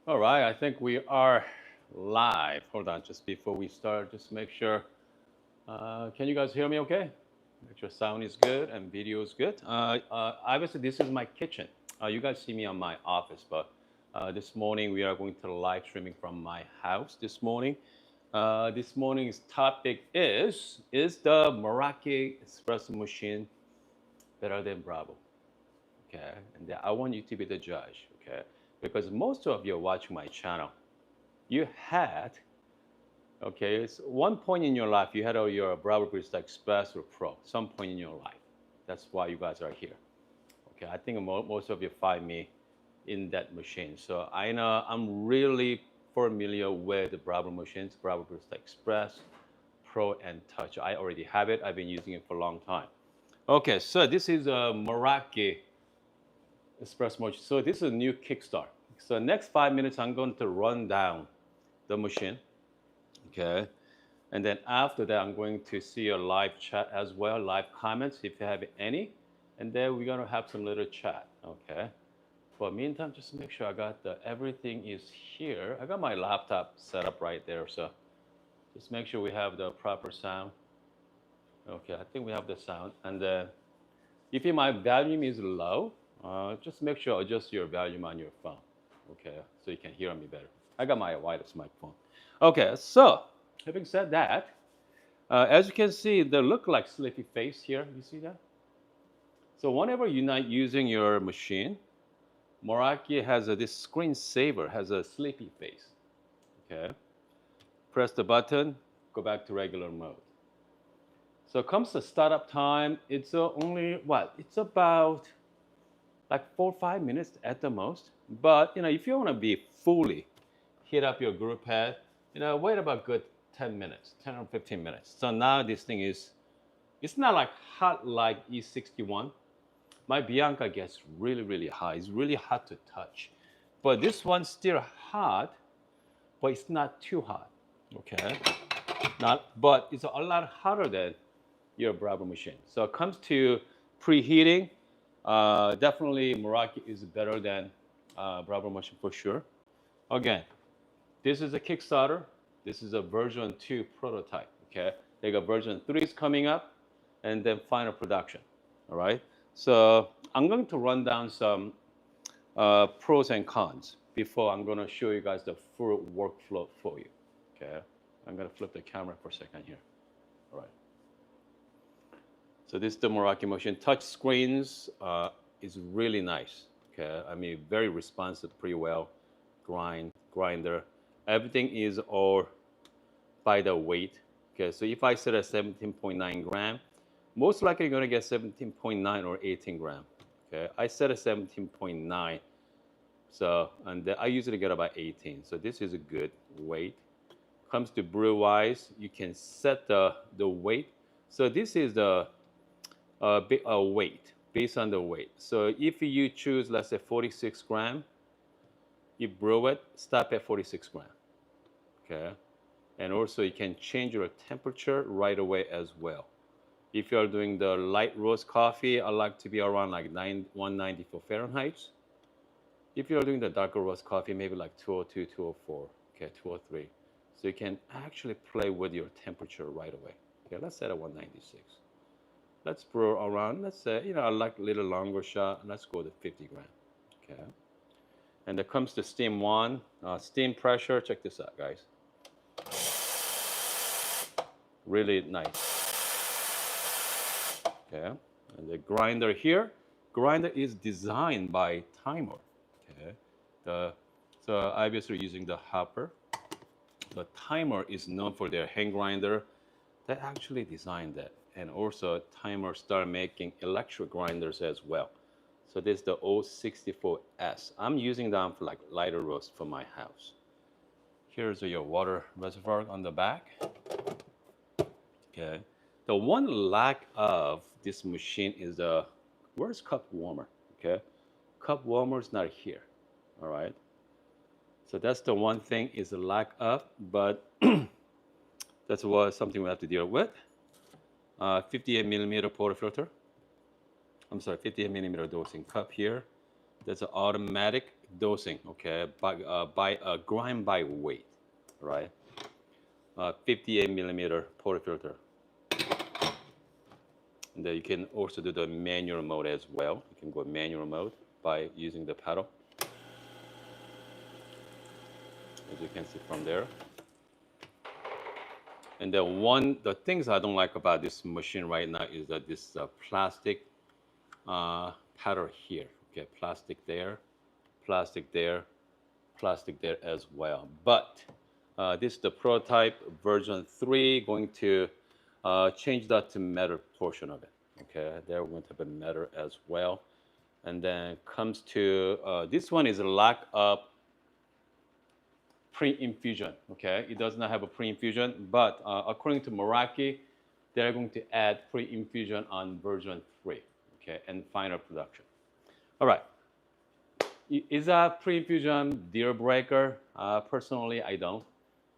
All right, I think we are live. Hold on, just before we start, just make sure. Can you guys hear me okay? Make sure sound is good and video is good. Obviously, this is my kitchen. You guys see me on my office, but this morning we are going to live streaming from my house this morning. This morning's topic is the Meraki espresso machine better than Bravo? Okay, and I want you to be the judge. Okay, because most of you watching my channel, you had, okay, it's one point in your life you had your Bravo Barista Express or Pro, some point in your life. That's why you guys are here. Okay, I think most of you find me in that machine. So I know I'm really familiar with the Bravo machines, Bravo Barista Express, Pro, and Touch. I already have it. I've been using it for a long time. Okay, so this is a Meraki Espresso machine. So this is a new kickstart. So next 5 minutes, I'm going to run down the machine. Okay. And then after that, I'm going to see a live chat as well, live comments if you have any. And then we're going to have some little chat. Okay. But meantime, just make sure I got everything is here. I got my laptop set up right there. So just make sure we have the proper sound. Okay, I think we have the sound. And then if my volume is low, just make sure adjust your volume on your phone. Okay, so you can hear me better. I got my wireless microphone. Okay, so having said that, as you can see, they look like sleepy face here. You see that? So whenever you're not using your machine, Meraki has this screensaver, has a sleepy face. Okay, press the button, go back to regular mode. So comes the startup time, it's only what? It's about like 4 or 5 minutes at the most. But if you want to be fully heat up your group head, wait about good 10 minutes, 10 or 15 minutes. So now this thing it's not like hot like E61. My Bianca gets really, really hot. It's really hot to touch. But this one's still hot, but it's not too hot. Okay? But it's a lot hotter than your Bravo machine. So it comes to preheating. Definitely Meraki is better than Bravo machine for sure. Again, this is a Kickstarter. This is a version 2 prototype. Okay, they got version 3 is coming up, and then final production. All right. So I'm going to run down some pros and cons before I'm going to show you guys the full workflow for you. Okay. I'm going to flip the camera for a second here. All right. So this is the Meraki machine. Touch screens is really nice. Okay, I mean very responsive, pretty well. Grinder, everything is all by the weight. Okay, so if I set a 17.9 gram, most likely you're gonna get 17.9 or 18 gram. Okay, I set a 17.9, so and I usually get about 18. So this is a good weight. Comes to brew wise, you can set the weight. So this is the weight based on the weight. So if you choose, let's say 46 gram, you brew it, stop at 46 gram. Okay, and also you can change your temperature right away as well. If you're doing the light roast coffee, I like to be around like 194 Fahrenheit. If you're doing the darker roast coffee, maybe like 202, 204, okay, 203. So you can actually play with your temperature right away. Okay, let's set at 196. Let's brew around, let's say, I like a little longer shot. Let's go to 50 gram. Okay. And it comes to steam one, steam pressure. Check this out, guys. Really nice. Okay. And the grinder here, grinder is designed by timer. Okay. So obviously using the hopper. The timer is known for their hand grinder. They actually designed that. And also timer start making electric grinders as well. So this is the 064S. I'm using them for like lighter roast for my house. Here's your water reservoir on the back. Okay. The one lack of this machine is where's cup warmer? Okay. Cup warmer is not here. All right. So that's the one thing is a lack of, but that's something we have to deal with. 58 millimeter portafilter. I'm sorry, 58 millimeter dosing cup here. That's an automatic dosing, okay, by grind by weight, right? 58 millimeter portafilter. And then you can also do the manual mode as well. You can go manual mode by using the pedal, as you can see from there. And then the things I don't like about this machine right now is that this plastic pedal here. Okay, plastic there, plastic there, plastic there as well. But this is the prototype version 3, going to change that to metal portion of it. Okay, they're going to have a metal as well. And then comes to this one is a lack of pre-infusion. Okay, it does not have a pre-infusion, but according to Meraki, they're going to add pre-infusion on version 3. Okay, and final production. All right. Is that pre-infusion deal breaker? Personally, I don't.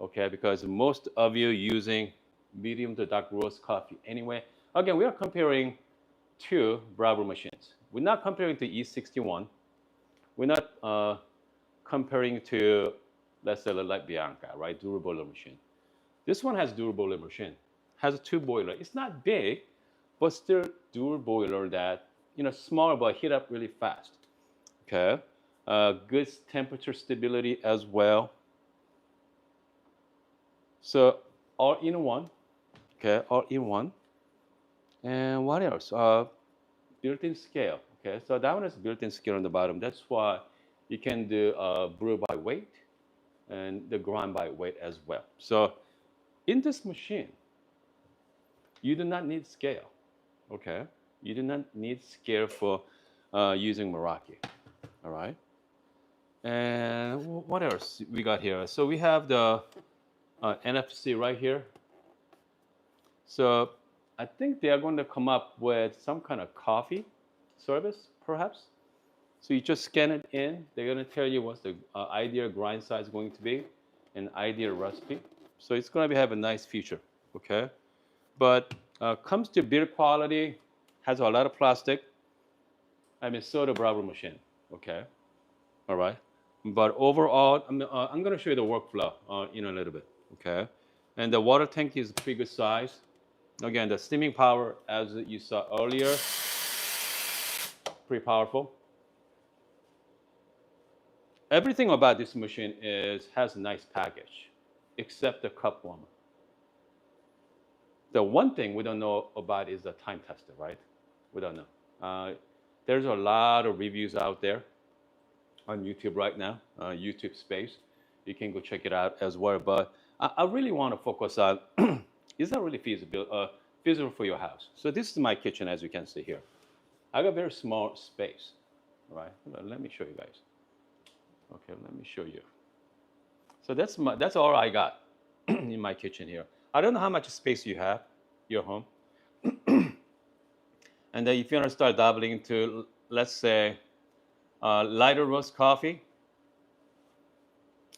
Okay, because most of you using medium to dark roast coffee anyway. Again, we are comparing two Breville machines. We're not comparing to E61. We're not comparing to, let's say, the Light Bianca, right? Dual boiler machine. This one has dual boiler machine. Has 2 boiler. It's not big, but still dual boiler that, small but heat up really fast. Okay. Good temperature stability as well. So all in one. Okay, all in one. And what else? Built-in scale. Okay, so that one is built-in scale on the bottom. That's why you can do brew by weight and the grind by weight as well. So in this machine, you do not need scale. Okay, you do not need scale for using Meraki. All right. And what else we got here? So we have the NFC right here. So I think they are going to come up with some kind of coffee service, perhaps. So you just scan it in. They're going to tell you what's the ideal grind size going to be, an ideal recipe. So it's going to have a nice feature, okay? But comes to build quality, has a lot of plastic. I mean, so the Breville machine, okay? All right. But overall, I'm going to show you the workflow in a little bit, okay? And the water tank is pretty good size. Again, the steaming power, as you saw earlier, pretty powerful. Everything about this machine has a nice package, except the cup warmer. The one thing we don't know about is the time tester, right? We don't know. There's a lot of reviews out there on YouTube right now, YouTube space. You can go check it out as well. But I really want to focus on, is that really feasible for your house? So this is my kitchen, as you can see here. I got a very small space, right? Let me show you guys. Okay, let me show you. So that's all I got in my kitchen here. I don't know how much space you have, your home. And then if you want to start dabbling into, let's say, lighter roast coffee,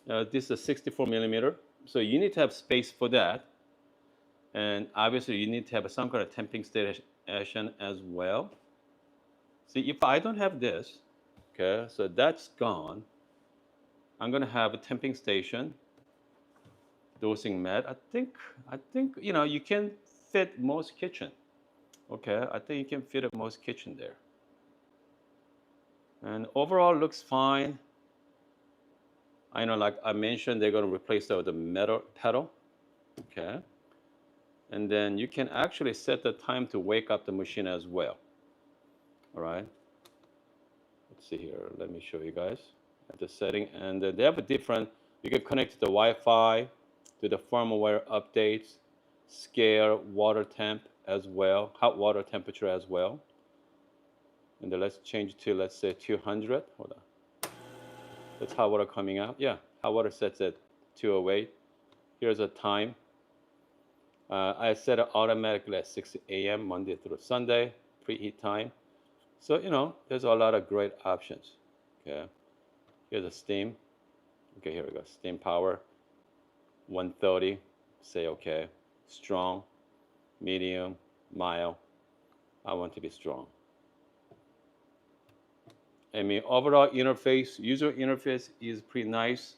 this is a 64 millimeter. So you need to have space for that. And obviously you need to have some kind of temping station as well. See, if I don't have this, okay, so that's gone. I'm gonna have a temping station, dosing mat. I think you can fit most kitchen. Okay, I think you can fit at most kitchen there. And overall looks fine. I know, like I mentioned, they're gonna replace that with a metal pedal. Okay. And then you can actually set the time to wake up the machine as well. All right. Let's see here. Let me show you guys at the setting. And they have a different, you can connect to the Wi-Fi, to the firmware updates, scale, water temp as well, hot water temperature as well. And then let's change to, let's say 200. Hold on. That's hot water coming out. Yeah, hot water sets at 208. Here's a time. I set it automatically at 6 a.m. Monday through Sunday, preheat time. So, there's a lot of great options. Okay. Here's a steam. Okay, here we go. Steam power, 130. Say okay. Strong, medium, mild. I want to be strong. I mean, overall interface, user interface is pretty nice.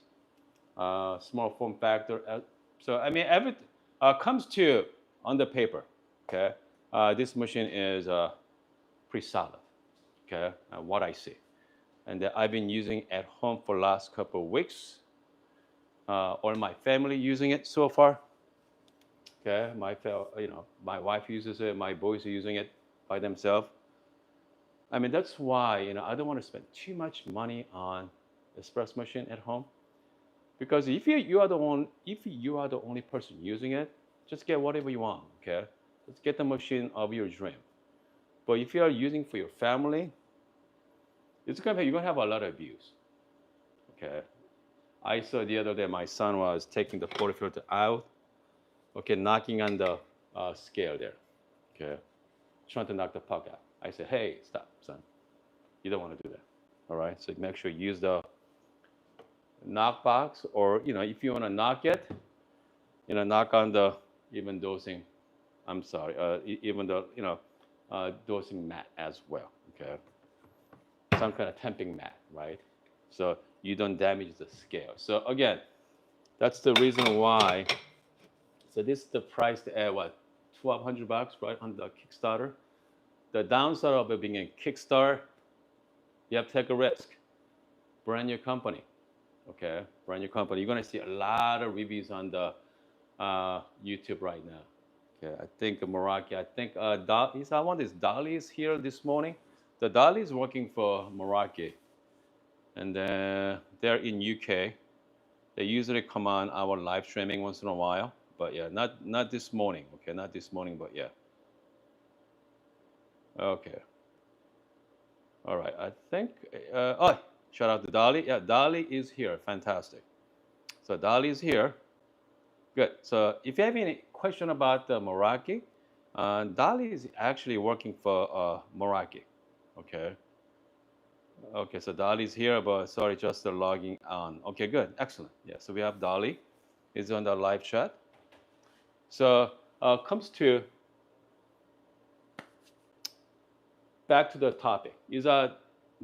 Small form factor. So I mean, everything comes to on the paper. Okay, this machine is pretty solid. Okay, what I see, and I've been using at home for the last couple of weeks. All my family using it so far. Okay, my wife uses it. My boys are using it by themselves. I mean, that's why I don't want to spend too much money on espresso machine at home. Because if you are the only person using it, just get whatever you want. Okay, just get the machine of your dream. But if you are using for your family, you're gonna have a lot of abuse. Okay, I saw the other day my son was taking the portafilter out. Okay, knocking on the scale there. Okay, trying to knock the puck out. I said, hey, stop, son. You don't want to do that. All right. So make sure you use the knock box, or if you want to knock it, knock on the even dosing. I'm sorry, even the dosing mat as well. Okay, some kind of temping mat, right? So you don't damage the scale. So again, that's the reason why. So this is the price at what, $1,200, right, on the Kickstarter. The downside of it being a Kickstarter, you have to take a risk. Brand new company, okay? Brand new company. You're gonna see a lot of reviews on the YouTube right now. Okay, I think Meraki. I think Dolly is here this morning. The Dolly is working for Meraki, and they're in UK. They usually come on our live streaming once in a while, but yeah, not this morning. Okay, not this morning, but yeah. Okay. All right. I think. Shout out to Dolly. Yeah, Dolly is here. Fantastic. So Dolly is here. Good. So if you have any question about the Meraki, Dolly is actually working for Meraki. Okay. Okay. So Dolly is here, but sorry, just logging on. Okay. Good. Excellent. Yeah. So we have Dolly is on the live chat. So comes to back to the topic. Is a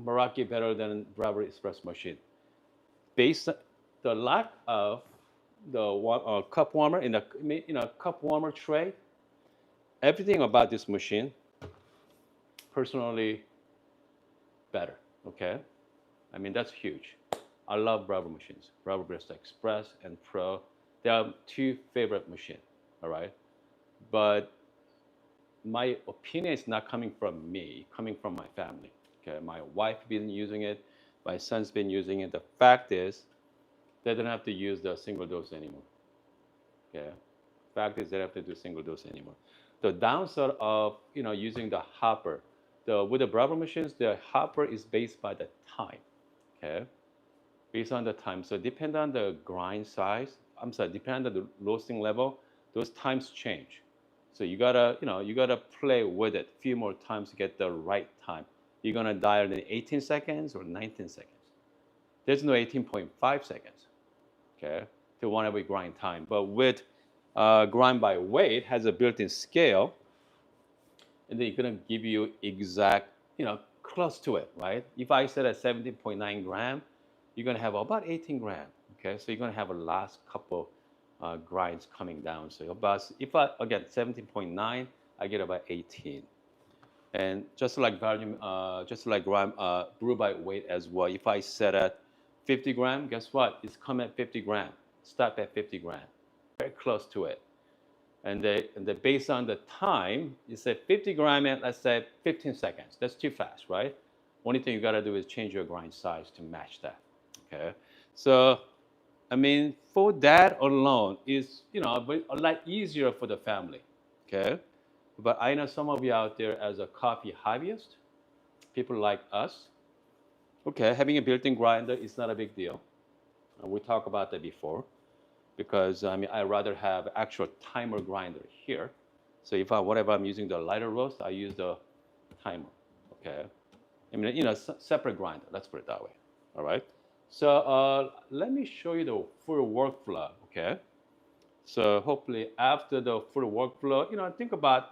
Meraki better than Breville espresso machine? Based on the lack of the cup warmer in a cup warmer tray, everything about this machine, personally, better. Okay, I mean that's huge. I love Breville machines, Breville Barista Express and Pro. They are two favorite machines. All right, but my opinion is not coming from me, coming from my family. Okay, my wife been using it, my son's been using it. The fact is, they don't have to use the single dose anymore. Okay, fact is they don't have to do single dose anymore. The downside of using the hopper, with the Breville machines, the hopper is based by the time. Okay, based on the time. So depend on the grind size. I'm sorry, depend on the roasting level. Those times change. So you gotta play with it a few more times to get the right time. You're gonna dial in 18 seconds or 19 seconds. There's no 18.5 seconds, okay, to one every grind time. But with grind by weight has a built-in scale, and then it's gonna give you exact, close to it, right? If I said at 17.9 gram, you're gonna have about 18 gram, okay? So you're gonna have a last couple grinds coming down. So about, if I, again, 17.9, I get about 18. And just like volume, just like gram, brew by weight as well. If I set at 50 gram, guess what? It's come at 50 gram. Stop at 50 gram. Very close to it. And they based on the time, you say 50 gram at, let's say, 15 seconds. That's too fast, right? Only thing you gotta do is change your grind size to match that, okay? So, I mean, for that alone is, a lot easier for the family, okay? But I know some of you out there as a coffee hobbyist, people like us, okay, having a built-in grinder is not a big deal. We talked about that before, because I mean, I rather have actual timer grinder here. So if whatever I'm using the lighter roast, I use the timer, okay? I mean, separate grinder, let's put it that way, all right? So let me show you the full workflow, okay? So hopefully after the full workflow, think about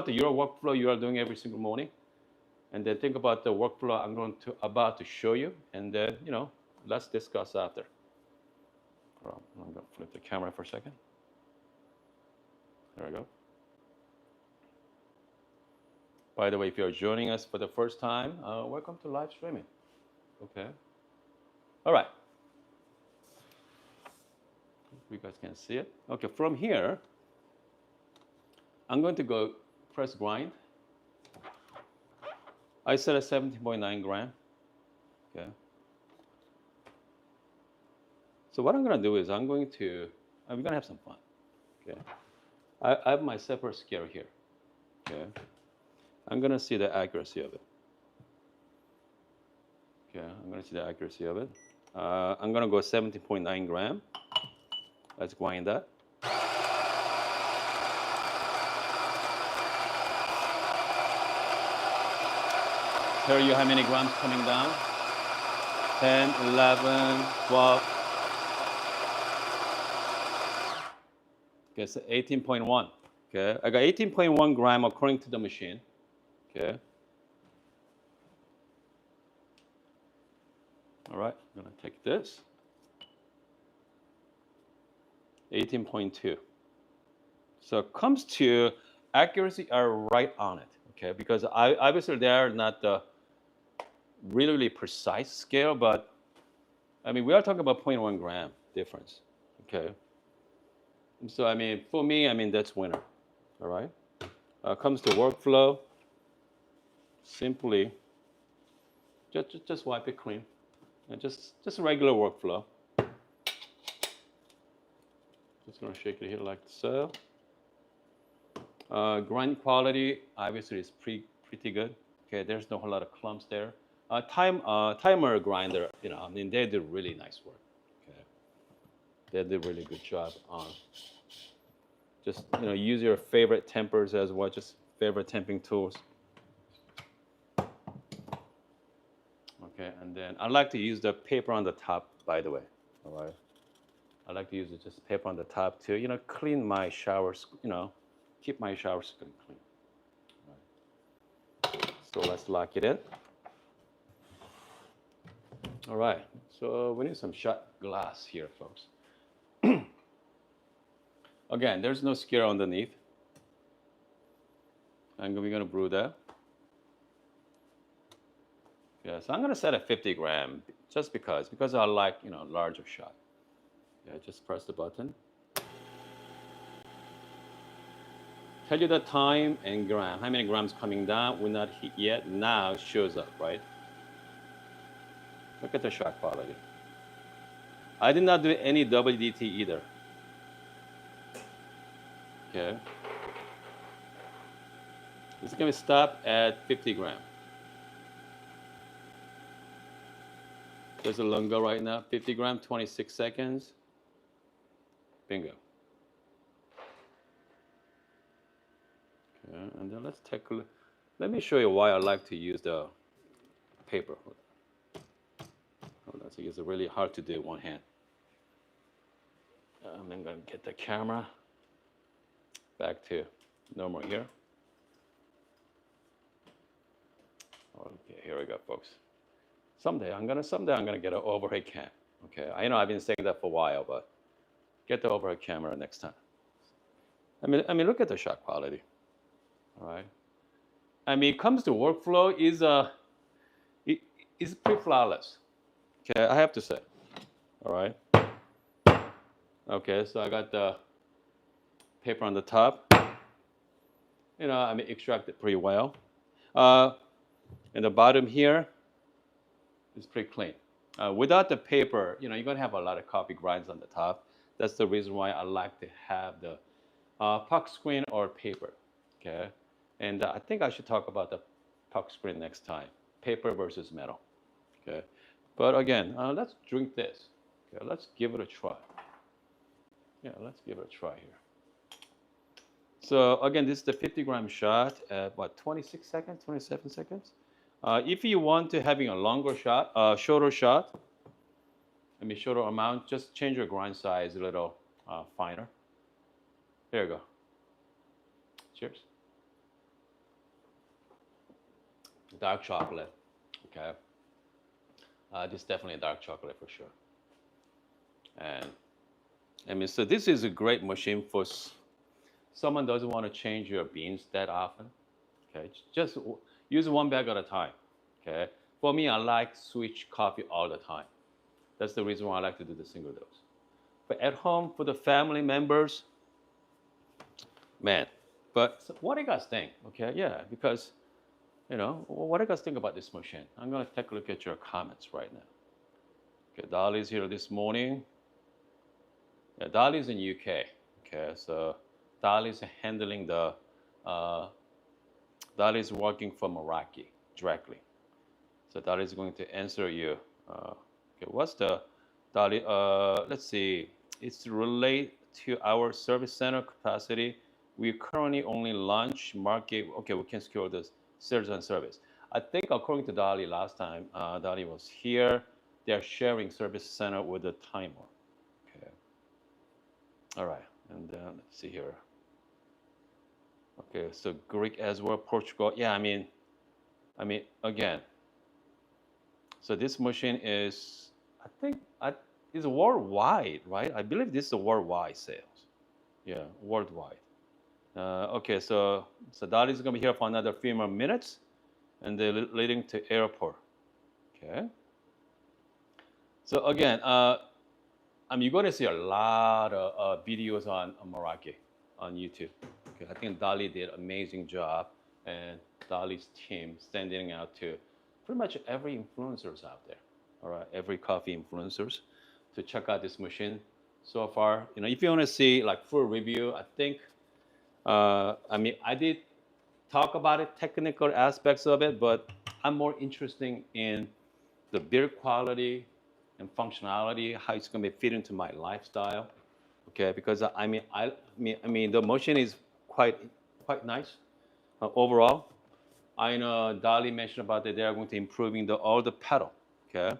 your workflow you are doing every single morning. and then think about the workflow I'm going to about to show you, and then let's discuss after. I'm going to flip the camera for a second. There we go. By the way, if you're joining us for the first time, welcome to live streaming. Okay. All right. You guys can see it. Okay, from here, I'm going to go press grind. I set a 17.9 gram. Okay. So what I'm going to do is I'm going to have some fun. Okay. I have my separate scale here. Okay. I'm going to see the accuracy of it. Okay, I'm going to see the accuracy of it. I'm going to go 17.9 gram. Let's grind that. Tell you how many grams coming down. 10, 11, 12. Okay, so 18.1. Okay, I got 18.1 gram according to the machine. Okay. All right, I'm gonna take this. 18.2. So it comes to accuracy are right on it. Okay, because obviously they are not the really precise scale, but I mean we are talking about 0.1 gram difference. Okay. So I mean for me, I mean that's winner. All right. Comes to workflow. Simply just wipe it clean. And just a regular workflow. Just gonna shake it here like so. Grind quality obviously is pretty good. Okay, there's no whole lot of clumps there. Timer grinder, I mean they did really nice work. Okay, they did a really good job on. Just use your favorite tempers as well, just favorite temping tools. Okay, and then I like to use the paper on the top, by the way. All right. I like to use just paper on the top to, clean my showers, keep my showers clean. All right. So let's lock it in. All right. So we need some shot glass here, folks. Again, there's no scale underneath. And we're going to brew that. Yeah, so I'm going to set a 50 gram just because I like, larger shot. Yeah, just press the button. Tell you the time and gram. How many grams coming down? We're not hit yet. Now it shows up, right? Look at the shot quality. I did not do any WDT either. Okay. It's going to stop at 50 gram. There's a longer right now. 50 gram, 26 seconds. Bingo. Okay, and then let's take a look. Let me show you why I like to use the paper. Hold on, so it's really hard to do with one hand. I'm going to get the camera back to normal here. Okay, here we go, folks. Someday I'm gonna get an overhead cam. Okay, I know I've been saying that for a while, but get the overhead camera next time. I mean, look at the shot quality. All right. I mean, it comes to workflow is pretty flawless. Okay, I have to say. All right. Okay, so I got the paper on the top. I mean, extracted pretty well. And the bottom here is pretty clean. Without the paper, you're going to have a lot of coffee grinds on the top. That's the reason why I like to have the puck screen or paper. Okay, and I think I should talk about the puck screen next time. Paper versus metal. Okay, but again, let's drink this. Okay, let's give it a try. Yeah, let's give it a try here. So again, this is the 50 gram shot at what, 26 seconds, 27 seconds? If you want to having a longer shot, shorter shot, shorter amount, just change your grind size a little finer. There you go. Cheers. dark chocolate. Okay, this is definitely a dark chocolate for sure. And I mean, so this is a great machine for someone doesn't want to change your beans that often. Okay, just use one bag at a time. Okay, for me, I like switch coffee all the time. That's the reason why I like to do the single dose. But at home for the family members, man. But so what do you guys think? Okay, yeah, because what do you guys think about this machine? I'm gonna take a look at your comments right now. Okay, Dolly's here this morning. Yeah, Dolly's in UK. Okay, so Dolly's handling the uh, Dolly's working for Meraki directly. So Dolly's going to answer you. Okay, what's the Dolly? Let's see. It's related to our service center capacity. We currently only launch market. Okay, we can secure the sales and service. I think according to Dolly last time, Dolly was here. They're sharing service center with the timer. Okay. All right, and then let's see here. Okay, so Greek as well, Portugal. Yeah, I mean, again. So this machine is, I think, is worldwide, right? I believe this is a worldwide sales. Yeah, worldwide. Okay, so that is gonna be here for another few more minutes, and then leading to airport. Okay. So again, you're gonna see a lot of videos on Meraki on YouTube. Okay, I think Dolly did an amazing job, and Dolly's team standing out to pretty much every influencers out there. All right, every coffee influencers to check out this machine. So far, if you want to see like full review, I think, I did talk about it, technical aspects of it, but I'm more interested in the build quality and functionality, how it's going to be fit into my lifestyle. Okay, because the motion is quite nice overall. I know Dali mentioned about that they are going to improving all the pedal. Okay,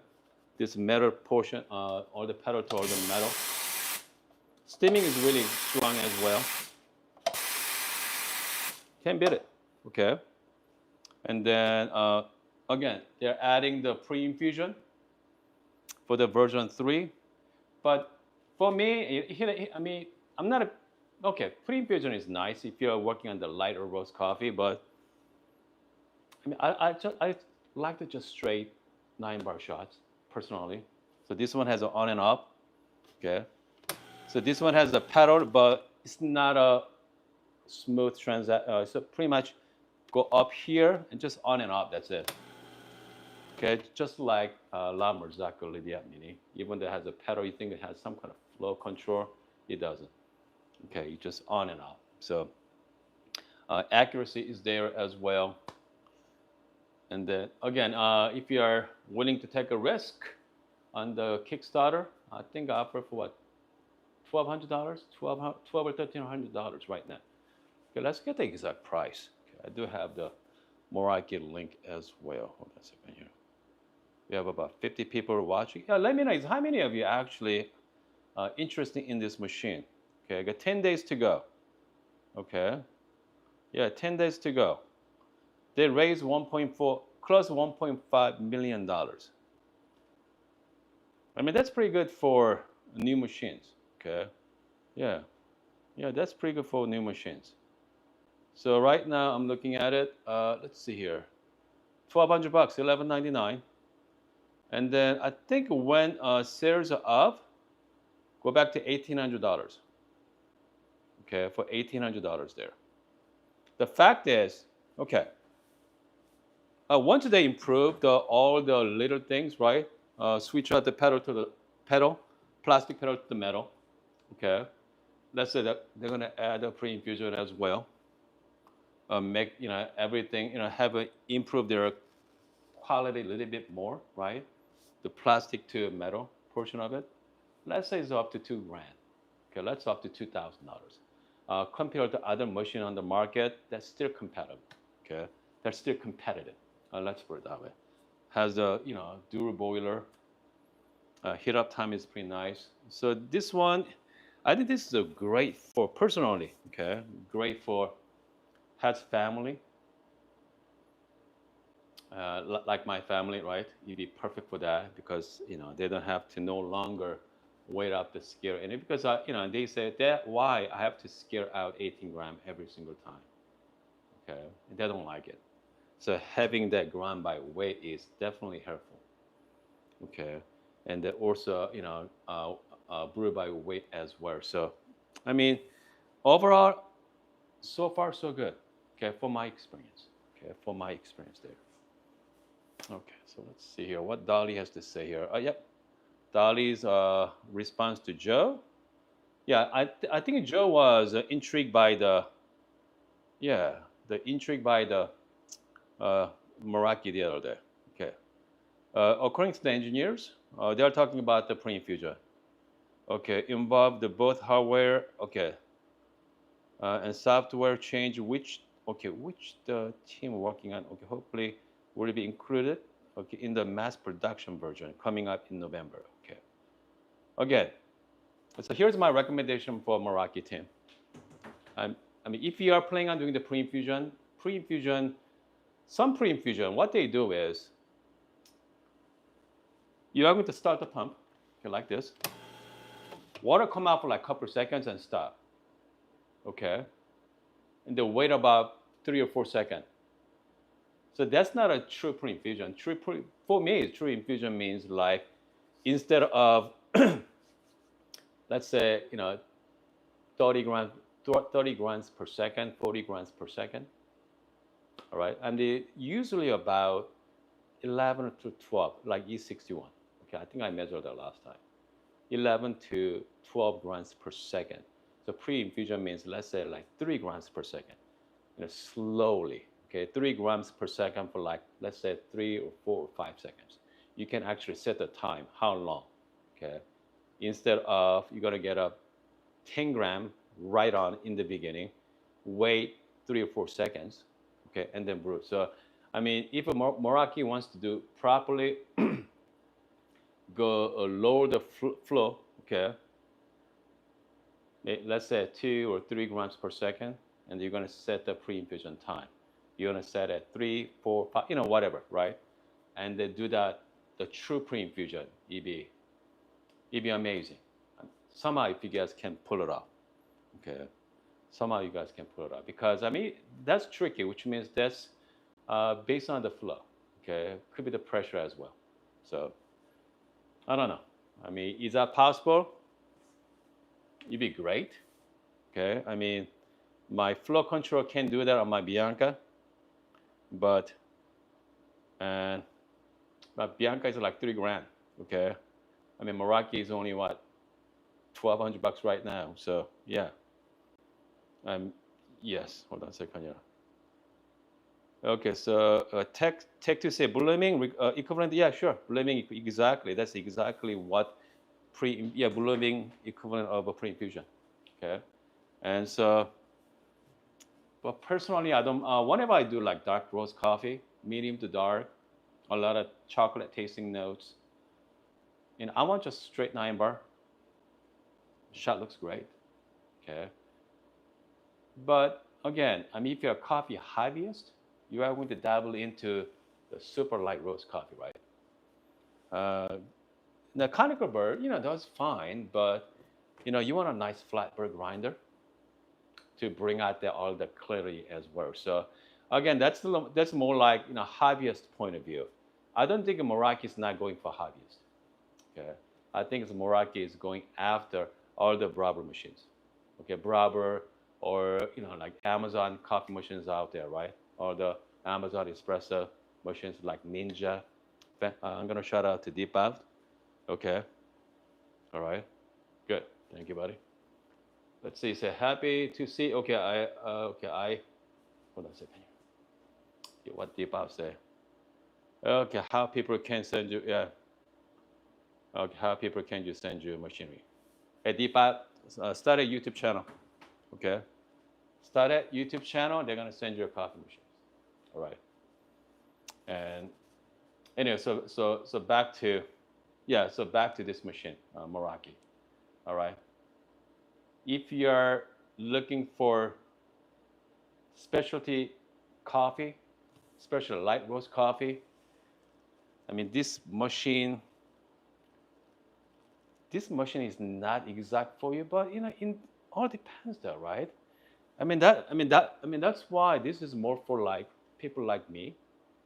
this metal portion, all the pedal to all the metal. Steaming is really strong as well. Can't beat it. Okay, and then again they're adding the pre-infusion for the version 3. But for me, I'm not a, okay, pre-infusion is nice if you're working on the lighter roast coffee, but I like to just straight 9-bar shots personally. So this one has an on and off. Okay. So this one has a pedal, but it's not a smooth transaction. So pretty much go up here and just on and off. That's it. Okay, just like La Marzocco Lydia Mini, even though it has a pedal, you think it has some kind of flow control, it doesn't. Okay, you just on and off. So accuracy is there as well. And then again, if you are willing to take a risk on the Kickstarter, I think I offer for what, $1,200, $12 or $1,300 right now. Okay, let's get the exact price. Okay, I do have the Meraki link as well. Hold on a second here. We have about 50 people watching. Yeah, let me know how many of you are actually interested in this machine. Okay, I got 10 days to go. Okay, yeah, 10 days to go. They raised close to $1.5 million. I mean, that's pretty good for new machines. Okay, yeah, that's pretty good for new machines. So right now I'm looking at it. Let's see here, $1,200, $1,199. And then I think when sales are up, go back to $1,800. Okay, for $1,800 there. The fact is, okay, once they improve all the little things, right? Switch out the pedal, plastic pedal to the metal. Okay, let's say that they're gonna add a pre-infusion as well. Make everything improve their quality a little bit more, right? The plastic to metal portion of it, let's say it's up to $2,000. Okay, let's up to $2,000. Compared to other machine on the market, that's still competitive. Okay, they're still competitive. Let's put it that way. Has a dual boiler. Heat up time is pretty nice. So this one, I think this is a great for personally. Okay, great for has family. like my family, right? You'd be perfect for that because they don't have to no longer wait up the scare. And because they say that why I have to scare out 18 gram every single time. Okay, and they don't like it. So having that gram by weight is definitely helpful. Okay, and then also brew by weight as well. So, I mean, overall, so far so good. Okay, for my experience. Okay, for my experience there. Okay, so let's see here what Dolly has to say here. Yep, Dolly's response to Joe. Yeah, I think Joe was intrigued by yeah the intrigue by the uh, Meraki the other day. Okay, according to the engineers, they are talking about the pre-infusion. Okay, involve the both hardware. Okay, and software change. Which the team working on? Okay, hopefully will be included. Okay, in the mass production version coming up in November. Okay, again, so here's my recommendation for Meraki team. Um, I mean, if you are planning on doing the pre-infusion, some pre-infusion, what they do is you are going to start the pump, okay, like this. Water come out for like a couple of seconds and stop, okay, and then wait about 3 or 4 seconds. So that's not a true pre-infusion. For me, true infusion means like instead of let's say 30 grams 30 grams per second, 40 grams per second. All right, and they usually about 11 to 12, like E61. Okay, I think I measured that last time. 11 to 12 grams per second. So pre-infusion means let's say like 3 grams per second. Slowly. Okay, 3 grams per second for like let's say 3 or 4 or 5 seconds. You can actually set the time how long. Okay, instead of you're gonna get a 10 gram right on in the beginning, wait 3 or 4 seconds, okay, and then brew. So, I mean, if a Meraki wants to do properly, go lower the flow, okay, let's say 2 or 3 grams per second, and you're gonna set the pre-infusion time. You're gonna set at 3, 4, 5, whatever, right? And then do that, the true pre-infusion, it'd be amazing. Somehow, if you guys can pull it off, okay, somehow you guys can pull it off because I mean that's tricky, which means that's based on the flow, okay, could be the pressure as well. So I don't know. I mean, is that possible? It'd be great. Okay, I mean, my flow control can do that on my Bianca, but and my Bianca is like 3 grand. Okay, I mean Meraki is only what $1,200 right now. So yeah, yes. Hold on a second here. Okay, so tech to say blooming equivalent. Yeah, sure. Blooming exactly. That's exactly what blooming equivalent of a pre-infusion. Okay, and so, but personally, I don't. Whenever I do like dark roast coffee, medium to dark, a lot of chocolate tasting notes, and I want just straight 9 bar. Shot looks great. Okay, but again, I mean, if you're a coffee hobbyist, you are going to dabble into the super light roast coffee, right? The conical bird, does fine, but you want a nice flat bird grinder to bring out all the clarity as well. So again, that's more like hobbyist point of view. I don't think Meraki is not going for hobbyist. Okay, I think Meraki is going after all the Breville machines. Okay, Breville or like Amazon coffee machines out there, right? Or the Amazon Espresso machines like Ninja. I'm gonna shout out to Deepav. Okay. All right. Good. Thank you, buddy. Let's see. Say happy to see. Okay. I hold on a second. What Deepav say? Okay. How people can send you? Yeah. Okay. How people can you send you machinery? Hey, Deepav, start a YouTube channel. Okay. Start a YouTube channel. They're gonna send you a coffee machine. All right. And anyway, so back to back to this machine, Meraki. All right. If you're looking for specialty coffee, especially light roast coffee. I mean, this machine is not exact for you, but in all depends though, right? That's why this is more for like people like me,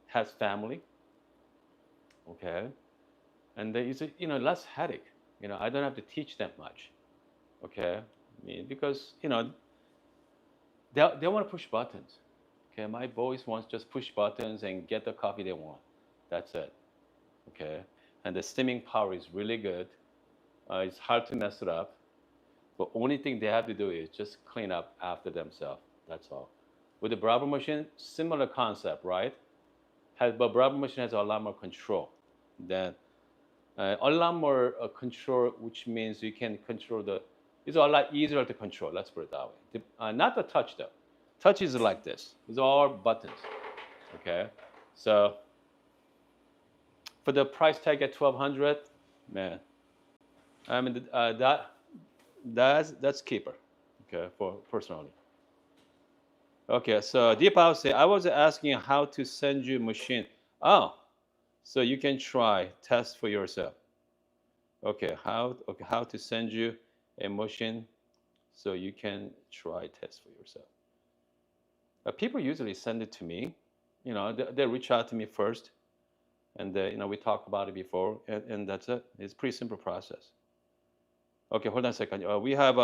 has family, okay, and there is less headache. I don't have to teach them much, okay. Because they want to push buttons, okay. My boys want just push buttons and get the coffee they want. That's it, okay. And the steaming power is really good. It's hard to mess it up. But only thing they have to do is just clean up after themselves. That's all. With the Breville machine, similar concept, right? But Breville machine has a lot more control. Then a lot more control, which means you can control it's a lot easier to control. Let's put it that way. Not the touch though. Touch is like this. It's all buttons. Okay. So for the price tag at 1,200, man. I mean that's keeper. Okay, for personally. Okay, so Deepak say I was asking how to send you machine. Oh, so you can try test for yourself. Okay, how to send you a machine, so you can try test for yourself. People usually send it to me. They reach out to me first, and we talked about it before, and that's it. It's a pretty simple process. Okay, hold on a second. We have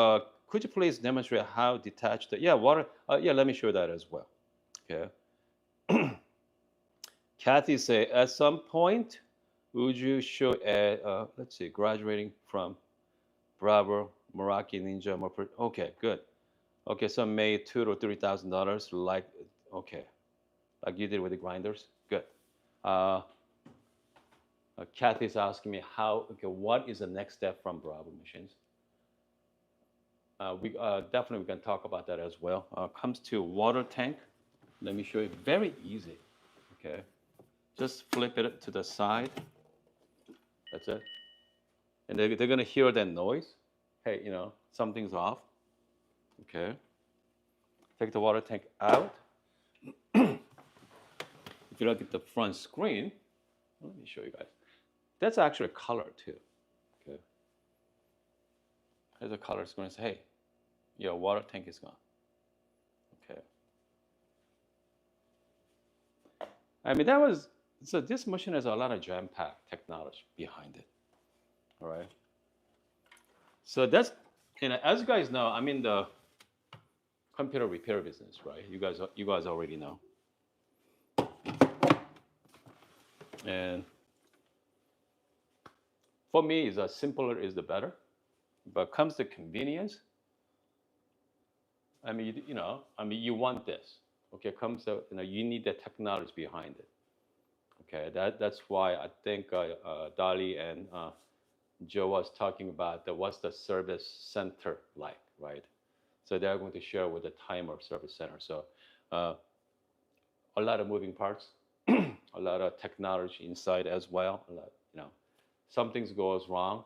could you please demonstrate how detached water? Yeah, let me show that as well. Okay. Kathy say at some point, would you show let's see, graduating from Bravo, Meraki, Ninja, okay, good. Okay, so made $2,000 to $3,000, okay, like you did with the grinders. Good. Kathy's asking me what is the next step from Bravo machines? We definitely can talk about that as well. Comes to water tank. Let me show you. Very easy. Okay, just flip it to the side. That's it. And they're gonna hear that noise. Hey, something's off. Okay. Take the water tank out. If you look at the front screen, let me show you guys. That's actually a color too. Okay. There's a color. It's going to say, hey, your water tank is gone. Okay. So this machine has a lot of jam-packed technology behind it. All right. So that's, as you guys know, I'm in the computer repair business, right? You guys already know. And for me, the simpler is the better. But comes to convenience, you want this. Okay, comes to, you need the technology behind it. Okay, that's why I think Dali and Joe was talking about what's the service center like, right? So they're going to share with the timer service center. So a lot of moving parts, a lot of technology inside as well. A lot, something goes wrong.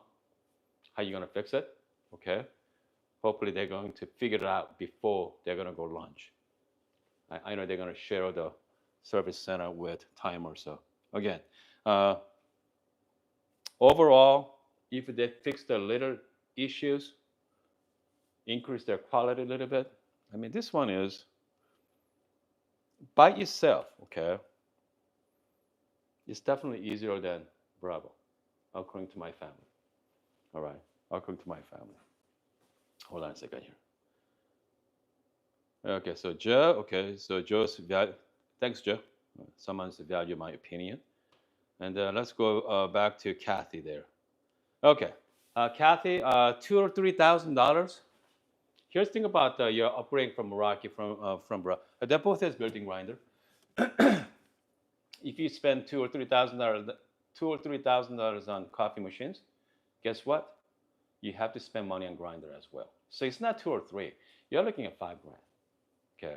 How you gonna fix it? Okay. Hopefully they're going to figure it out before they're gonna go lunch. I know they're gonna share the service center with timer. So again, overall, if they fix the little issues, increase their quality a little bit. This one is by itself, okay? It's definitely easier than Bravo, according to my family. All right, according to my family. Hold on a second here. Okay, so Joe. Okay, so Joe's thanks, Joe. Someone's value my opinion. And let's go back to Kathy there. Okay, Kathy, $2,000 or $3,000. Here's the thing about your upgrading from Meraki from Bra. They both has built-in grinder. If you spend $2,000 on coffee machines, guess what? You have to spend money on grinder as well. So it's not 2 or 3. You're looking at $5,000. Okay,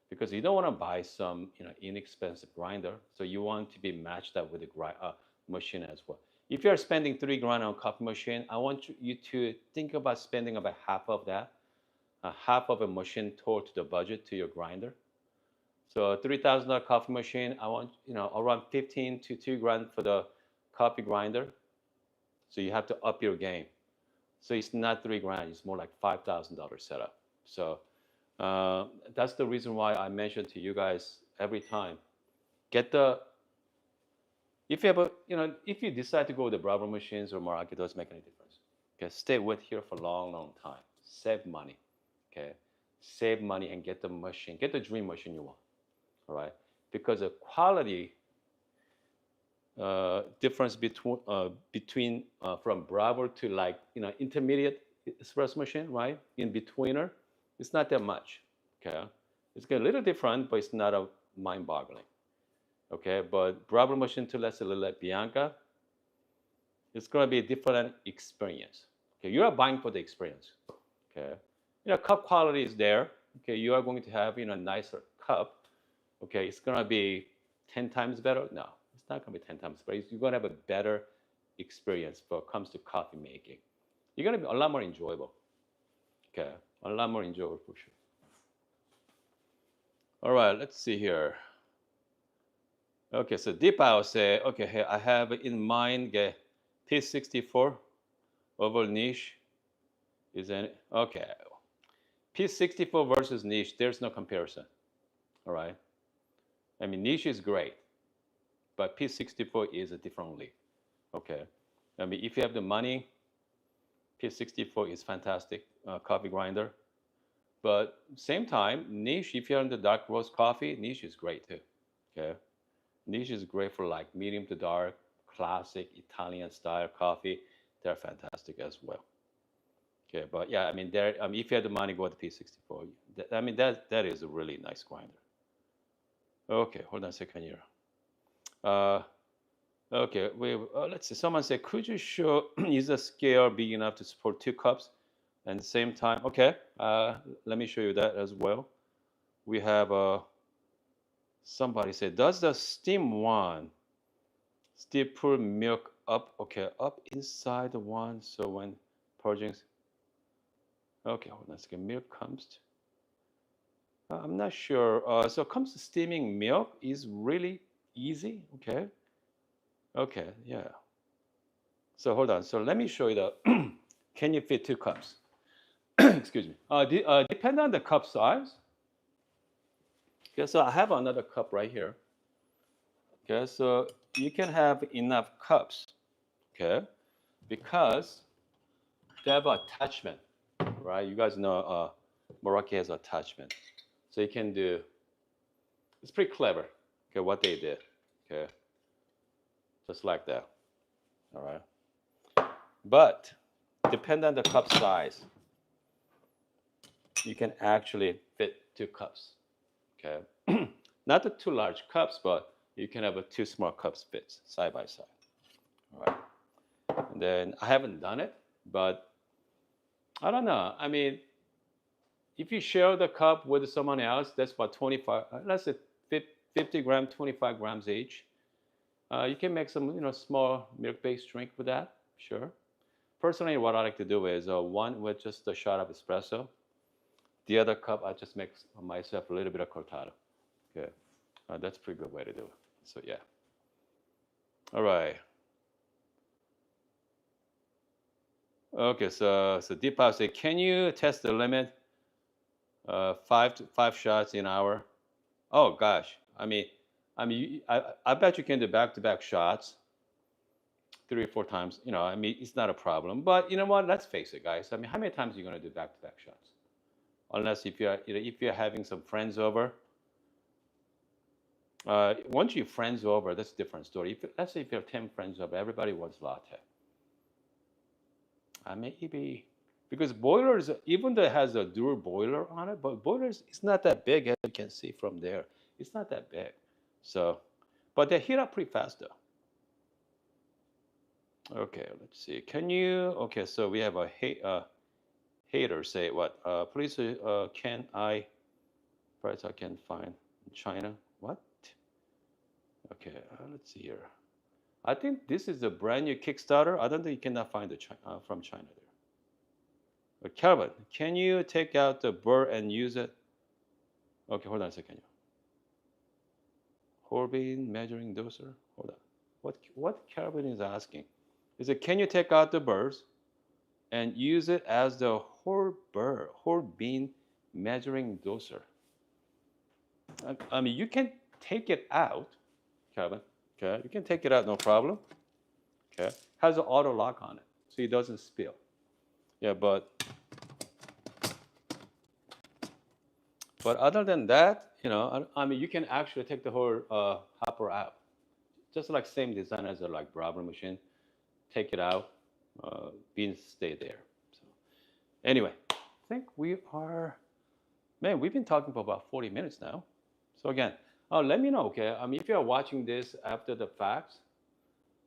because you don't want to buy some inexpensive grinder, so you want to be matched up with a machine as well. If you're spending $3,000 on a coffee machine, I want you to think about spending about half of that, half of a machine toward the budget to your grinder. So a $3,000 coffee machine, I want, around 15 to 2 grand for the coffee grinder. So you have to up your game. So it's not 3 grand, it's more like $5,000 setup. So that's the reason why I mentioned to you guys every time, get the, if you have a, if you decide to go with the Breville machines or Meraki, it doesn't make any difference. Okay, stay with here for a long, long time. Save money. Okay, save money and get the machine, get the dream machine you want. All right, because the quality difference between from Bravo to like intermediate espresso machine, right? In betweener, it's not that much. Okay, it's a little different, but it's not a mind-boggling. Okay, but Bravo machine to let's say like Bianca, it's gonna be a different experience. Okay, you are buying for the experience. Okay, cup quality is there. Okay, you are going to have a nicer cup. Okay, it's gonna be 10 times better. No, it's not gonna be 10 times better. You're gonna have a better experience when it comes to coffee making. You're gonna be a lot more enjoyable. Okay, a lot more enjoyable for sure. All right, let's see here. Okay, so deep I will say, okay, hey, I have in mind the P64 over niche. Is any okay? P64 versus niche, there's no comparison. All right. I mean, niche is great, but P64 is a different league. Okay. I mean, if you have the money, P64 is fantastic coffee grinder. But same time, niche, if you're in the dark roast coffee, niche is great too. Okay. Niche is great for like medium to dark, classic Italian style coffee. They're fantastic as well. Okay, but yeah, I mean, if you have the money, go to P64. I mean, that is a really nice grinder. Okay, hold on a second here. Uh, okay, let's see. Someone said, could you show is the scale big enough to support 2 cups and the same time? Okay, let me show you that as well. We have somebody said, does the steam one still put milk up? Okay, up inside the one. So when purging, okay, hold on a second. Milk comes. I'm not sure. So it comes to steaming milk is really easy. Okay. Okay. Yeah. So hold on. So let me show you the. Can you fit 2 cups? Excuse me. Depend on the cup size. Okay. So I have another cup right here. Okay. So you can have enough cups. Okay. Because they have attachment, right? You guys know Meraki has attachment, so you can do. It's pretty clever. Okay, what they did. Okay, just like that. All right. But depending on the cup size, you can actually fit 2 cups. Okay, not the 2 large cups, but you can have 2 small cups fit side by side. All right. And then I haven't done it, but I don't know. I mean, if you share the cup with someone else, that's about 25. Let's say 50 grams, 25 grams each. You can make some, small milk-based drink with that. Sure. Personally, what I like to do is one with just a shot of espresso. The other cup, I just make myself a little bit of cortado. Okay, that's a pretty good way to do it. So yeah. All right. Okay, so Deepak said, can you test the limit? 5 shots an hour. Oh gosh, I bet you can do back-to-back shots 3 or 4 times. It's not a problem. But you know what? Let's face it, guys. I mean, how many times are you going to do back-to-back shots? Unless if you're having some friends over. Once you friends over, that's a different story. Let's say if you have 10 friends over, everybody wants latte. Maybe because boilers, even though it has a dual boiler on it, but boilers, it's not that big as you can see from there. It's not that big. So, but they heat up pretty fast though. Okay, let's see. Okay, so we have a hater say what? Please, can I, price I can find in China? What? Okay, let's see here. I think this is a brand new Kickstarter. I don't think you cannot find it from China there. But Calvin, can you take out the burr and use it? Okay, hold on a second. whole bean measuring doser. Hold on. What Calvin is asking is that can you take out the burrs and use it as the whole bean measuring doser? I mean, you can take it out, Calvin. Okay, you can take it out, no problem. Okay, has an auto lock on it, so it doesn't spill. Yeah, but other than that, I mean, you can actually take the whole hopper out, just like same design as a like Breville machine. Take it out, beans stay there. So anyway, I think we are. Man, we've been talking for about 40 minutes now. So again, let me know, okay? I mean, if you are watching this after the facts,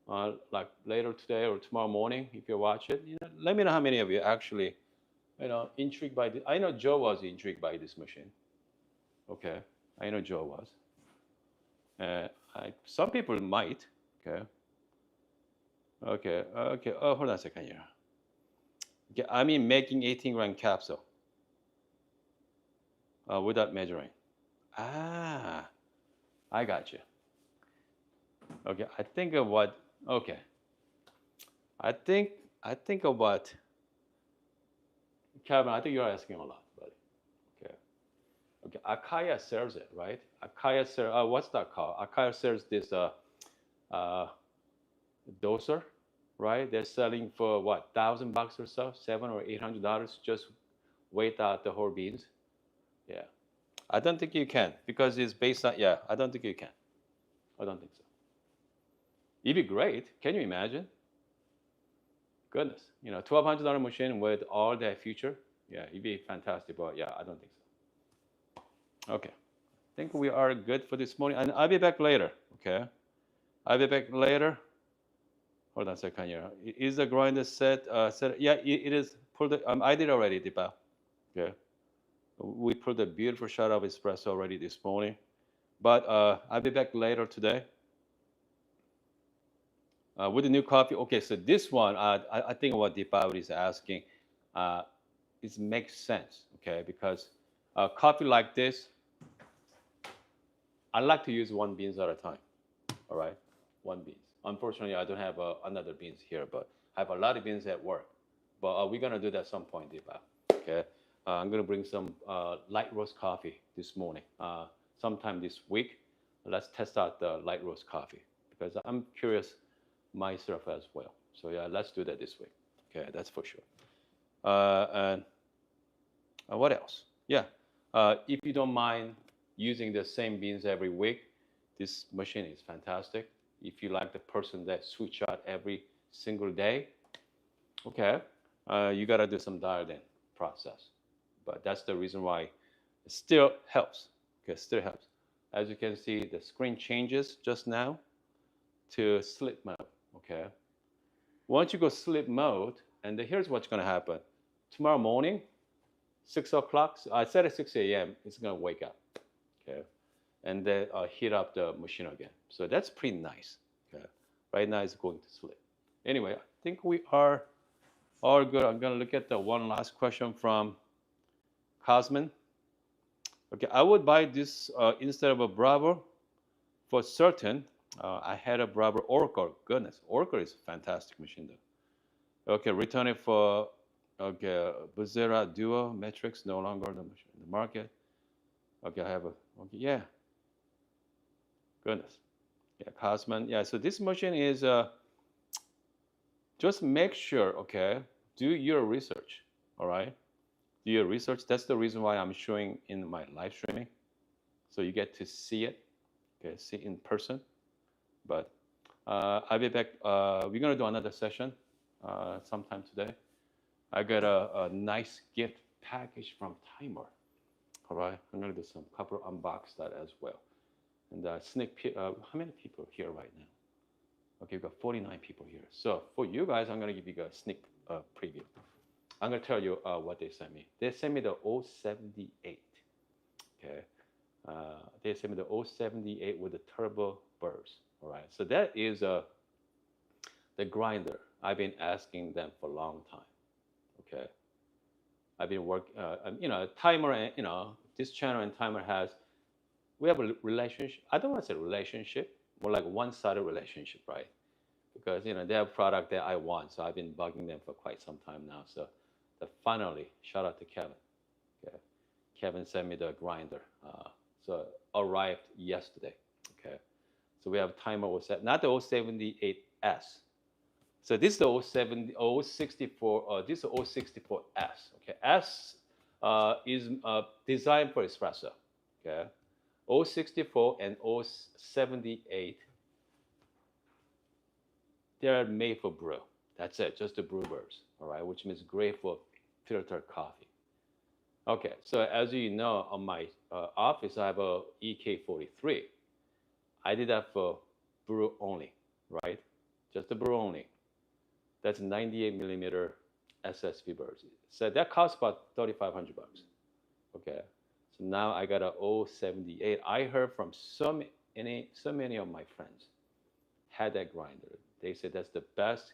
like later today or tomorrow morning, if you watch it, let me know how many of you actually, intrigued by this. I know Joe was intrigued by this machine. Okay, I know Joe was. Some people might. Okay. Okay. Okay. Oh, hold on a second here. Okay, I mean making 18-gram capsule without measuring. Ah, I got you. Okay, I think of what. Okay, I think of what. Kevin, I think you're asking a lot, buddy. Okay. Okay. Akaya sells it, right? Akaya sells. What's that called? Akaya sells this uh, doser, right? They're selling for what, $1,000 or so, $700 or $800. Just wait out the whole beans. Yeah. I don't think you can because it's based on. Yeah, I don't think you can. I don't think so. It'd be great. Can you imagine? Goodness, $1,200 machine with all that feature. Yeah, it'd be fantastic. But yeah, I don't think so. Okay, I think we are good for this morning, and I'll be back later. Okay, I'll be back later. Hold on a second here. Is the grinder set? Set? Yeah, it is. I did already, Deepa. Okay, we pulled a beautiful shot of espresso already this morning, but I'll be back later today. With the new coffee, okay, so this one, I think what Deepa is asking, it makes sense, okay, because coffee like this, I like to use one beans at a time, all right, one beans. Unfortunately, I don't have another beans here, but I have a lot of beans at work. But we're gonna do that at some point, Deepa, okay? I'm gonna bring some light roast coffee this morning, sometime this week. Let's test out the light roast coffee because I'm curious myself as well. So yeah, let's do that this week. Okay, that's for sure. And what else? Yeah, if you don't mind using the same beans every week, this machine is fantastic. If you like the person that switch out every single day, okay, you gotta do some dialed in process. But that's the reason why it still helps. Okay, still helps. As you can see, the screen changes just now to sleep mode. Okay. Once you go sleep mode, and here's what's going to happen. Tomorrow morning, 6 o'clock, I said at 6 a.m., it's going to wake up. Okay. And then heat up the machine again. So that's pretty nice. Okay. Right now, it's going to sleep. Anyway, I think we are all good. I'm going to look at the one last question from Cosman. Okay, I would buy this instead of a Bravo for certain. I had a Bravo Oracle. Goodness, Oracle is a fantastic machine though. Okay, return it for Buzera Duo Matrix no longer in the market. Okay, I have a yeah. Goodness, yeah, Cosman. Yeah, so this machine is just make sure. Okay, do your research. All right, do your research. That's the reason why I'm showing in my live streaming, so you get to see it. Okay, see in person. But I'll be back. We're gonna do another session sometime today. I got a nice gift package from Timer. All right, I'm gonna do some couple unbox that as well. And sneak peek. How many people are here right now? Okay, we've got 49 people here. So for you guys, I'm gonna give you a sneak preview. I'm gonna tell you what they sent me. They sent me the 078. Okay, they sent me the 078 with the turbo burst. All right, so that is the grinder. I've been asking them for a long time. Okay, I've been working. Timer and this channel and Timer has we have a relationship. I don't want to say relationship, more like one-sided relationship, right? Because they have product that I want, so I've been bugging them for quite some time now. So finally, shout out to Kevin. Okay. Kevin sent me the grinder. So arrived yesterday. Okay. So we have timer 07, not the 078S. So this is the 070, 064, this is the 064S. Okay. S is designed for espresso. Okay. 064 and 078, they're made for brew. That's it, just the brewers, all right, which means great for filtered coffee. Okay, so as you know, on my office, I have a EK43. I did that for brew only, right? Just the brew only. That's 98 millimeter SS fibers. So that costs about 3,500 bucks. Okay, so now I got a 078. I heard from so many of my friends had that grinder. They said that's the best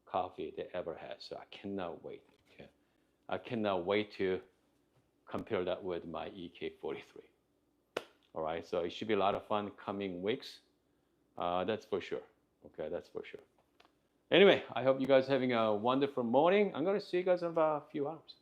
coffee they ever had. So I cannot wait. Okay, I cannot wait to compare that with my EK43. All right, so it should be a lot of fun coming weeks. That's for sure. Okay, that's for sure. Anyway, I hope you guys are having a wonderful morning. I'm going to see you guys in about a few hours.